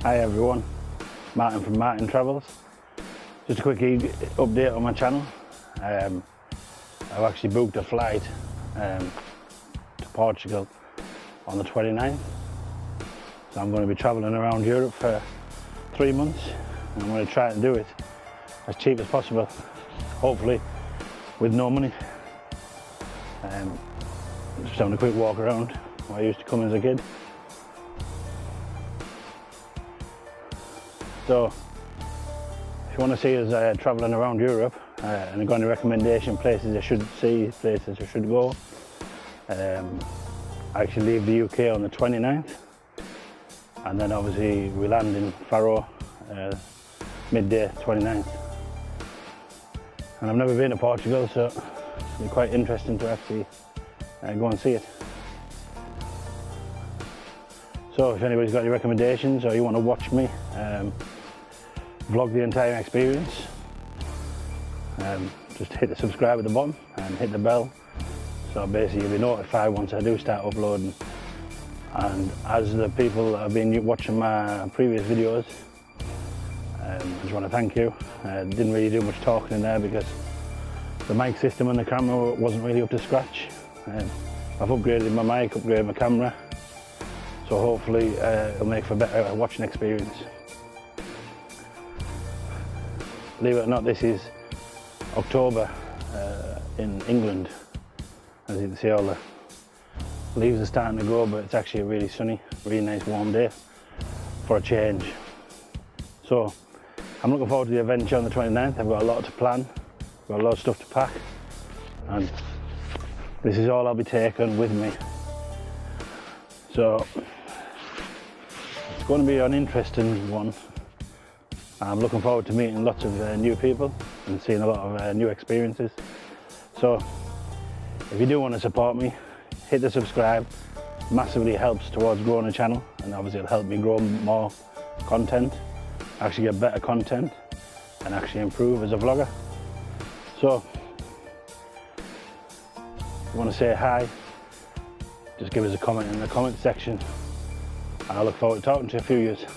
Hi everyone, Martin from Martin Travels. Just a quick update on my channel. I've actually booked a flight to Portugal on the 29th. So I'm going to be travelling around Europe for 3 months, and I'm going to try and do it as cheap as possible, hopefully with no money. Just having a quick walk around where I used to come as a kid. So if you want to see us travelling around Europe and I've got any recommendation places I should see, places I should go, I actually leave the UK on the 29th, and then obviously we land in Faro midday 29th. And I've never been to Portugal, so it'll be quite interesting to actually go and see it. So if anybody's got any recommendations or you want to watch me vlog the entire experience, just hit the subscribe at the bottom and hit the bell, so basically you'll be notified once I do start uploading. And as the people that have been watching my previous videos, I just want to thank you. Didn't really do much talking in there because the mic system and the camera wasn't really up to scratch. I've upgraded my mic, upgraded my camera, so hopefully it'll make for a better watching experience. Believe it or not, this is October in England. As you can see, all the leaves are starting to grow, but it's actually a really sunny, really nice warm day for a change. So I'm looking forward to the adventure on the 29th. I've got a lot to plan, got a lot of stuff to pack, and this is all I'll be taking with me. So it's going to be an interesting one. I'm looking forward to meeting lots of new people and seeing a lot of new experiences. So if you do want to support me, hit the subscribe. Massively helps towards growing a channel, and obviously it'll help me grow more content, actually get better content and actually improve as a vlogger. So if you want to say hi, just give us a comment in the comment section. I look forward to talking to a few of you.